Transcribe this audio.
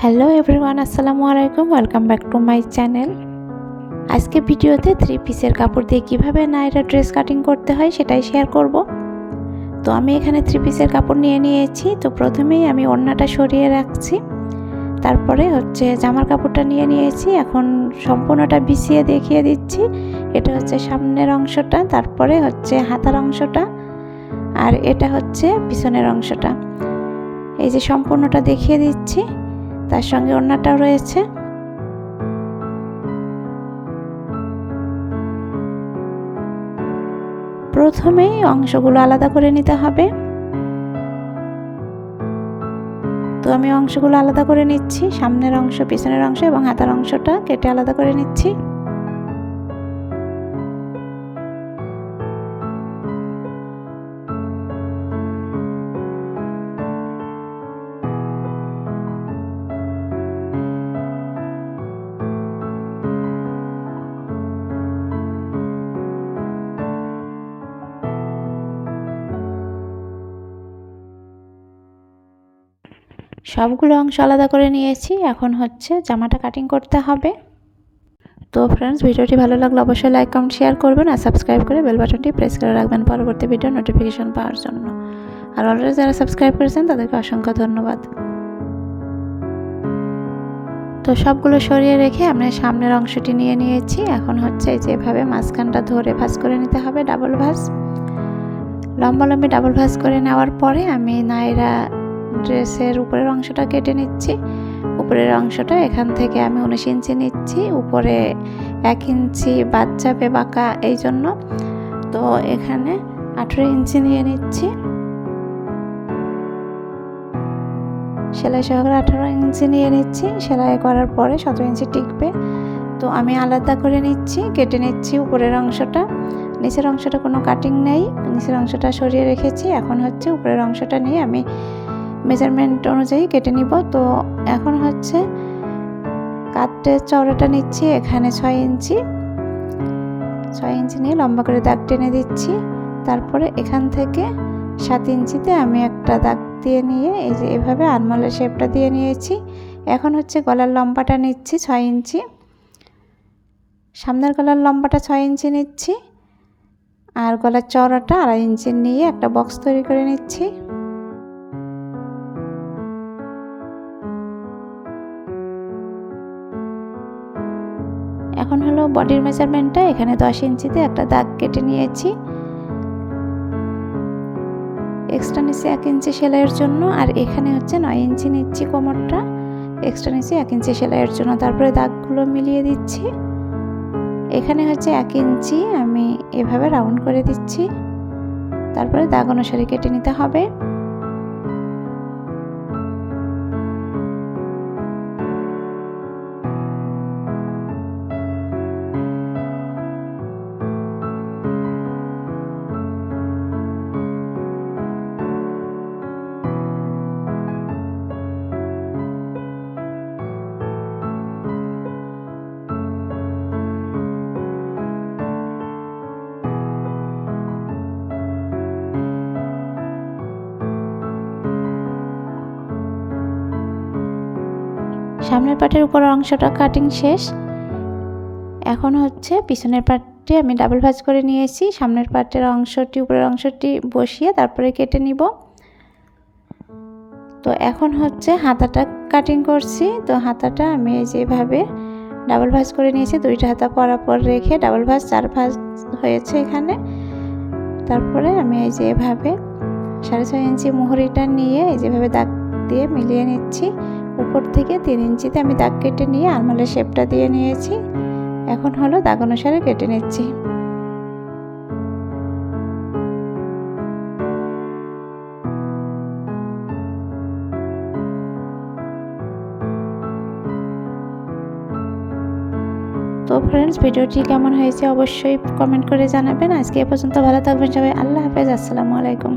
Hello everyone, আসসালামু আলাইকুম। Welcome back to my channel. আজকে ভিডিওতে 3 পিসের কাপড় দিয়ে কিভাবে নায়রা ড্রেস কাটিং করতে হয় সেটাই শেয়ার করব। তো আমি এখানে 3 পিসের কাপড় নিয়েছি। তো প্রথমেই আমি ওড়নাটা সরিয়ে রাখছি, তারপরে জামার কাপড়টা নিয়েছি। এখন সম্পূর্ণটা বিছিয়ে দেখিয়ে দিচ্ছি। এটা সামনের অংশটা, তারপরে হাতার অংশটা, আর এটা পিছনের অংশটা। এই যে সম্পূর্ণটা দেখিয়ে দিচ্ছি, তার সঙ্গে ওড়নাটাও রয়েছে। প্রথমেই অংশগুলো আলাদা করে নিতে হবে। তো আমি অংশগুলো আলাদা করে নিচ্ছি, সামনের অংশ, পিছনের অংশ এবং হাতার অংশটা কেটে আলাদা করে নিচ্ছি। সবগুলো অংশ আলাদা করে নিয়েছি। এখন জামাটা কাটিং করতে হবে। তো ফ্রেন্ডস, ভিডিওটি ভালো লাগলে অবশ্যই লাইক, কমেন্ট, শেয়ার করবেন আর সাবস্ক্রাইব করে বেল বাটনটি প্রেস করে রাখবেন পরবর্তী ভিডিও নোটিফিকেশন পাওয়ার জন্য। আর অলরেডি যারা সাবস্ক্রাইব করেছেন তাদেরকে অসংখ্য ধন্যবাদ। তো সবগুলো সরিয়ে রেখে আমরা সামনের অংশটি নিয়েছি। এখন যেভাবে মাঝখানটা ধরে ভাঁজ করে নিতে হবে, ডাবল ভাঁজ, লম্বালম্বি ডাবল ভাঁজ করে নেওয়ার পরে আমি নায়রা ড্রেসের উপরের অংশটা কেটে নিচ্ছি। উপরের অংশটা এখান থেকে আমি 19 ইঞ্চি নিচ্ছি, উপরে 1 ইঞ্চি বাদ যাবে বাঁকা, এই জন্য। তো এখানে 18 ইঞ্চি নিয়ে নিচ্ছি। সেলাই সহকারে 18 ইঞ্চি নিয়ে নিচ্ছি। সেলাই করার পরে 17 ইঞ্চি টিকবে। তো আমি আলাদা করে নিচ্ছি, কেটে নিচ্ছি উপরের অংশটা। নিচের অংশটা কোনো কাটিং নেই, নিচের অংশটা সরিয়ে রেখেছি। এখন উপরের অংশটা নিয়ে আমি মেজারমেন্ট অনুযায়ী কেটে নিব। তো এখন কাটের চওড়াটা নিচ্ছি, এখানে 6 ইঞ্চি নিয়ে লম্বা করে দাগ টেনে দিচ্ছি। তারপরে এখান থেকে 7 ইঞ্চিতে আমি একটা দাগ দিয়ে নিয়ে এই যে এভাবে আরমোলের শেপটা দিয়ে নিয়েছি। এখন গলার লম্বাটা নিচ্ছি 6 ইঞ্চি, সামনের গলার লম্বাটা 6 ইঞ্চি নিচ্ছি, আর গলার চওড়াটা 2.5 ইঞ্চি নিয়ে একটা বক্স তৈরি করে নিচ্ছি। এখন বডির মেজারমেন্টটা, এখানে 10 ইঞ্চিতে একটা দাগ কেটে নিয়েছি। এক্সট্রা নিচে 1 ইঞ্চি সেলাইয়ের জন্য, আর এখানে 9 ইঞ্চি নিচ্ছি কোমরটা, এক্সট্রা নিচে 1 ইঞ্চি সেলাইয়ের জন্য। তারপরে দাগগুলো মিলিয়ে দিচ্ছি। এখানে 1 ইঞ্চি আমি এভাবে রাউন্ড করে দিচ্ছি। তারপরে দাগ অনুসারে কেটে নিতে হবে। সামনের পার্টের উপরের অংশটা কাটিং শেষ। এখন পিছনের পার্টটি আমি ডাবল ভাঁজ করে নিয়েছি। সামনের পার্টের অংশটি, উপরের অংশটি বসিয়ে তারপরে কেটে নিব। তো এখন হাতাটা কাটিং করছি। তো হাতাটা আমি যেভাবে ডাবল ভাঁজ করে নিয়েছি, 2টা হাতা পরাপর রেখে ডাবল ভাঁজ, 4 ভাঁজ হয়েছে এখানে। তারপরে আমি এভাবে 6.5 ইঞ্চি মুহুরিটা নিয়ে যেভাবে দাগ দিয়ে মিলিয়ে নিচ্ছি। উপর থেকে 3 ইঞ্চিতে আমি দাগ কেটে নিয়ে আরমোলের শেপটা দিয়ে নিয়েছি। এখন দাগ অনুসারে কেটে নিচ্ছি। তো ফ্রেন্ডস, ভিডিওটি কেমন হয়েছে অবশ্যই কমেন্ট করে জানাবেন। আজকে এ পর্যন্ত, ভালো থাকবেন সবাই। আল্লাহ হাফেজ, আসসালামু আলাইকুম।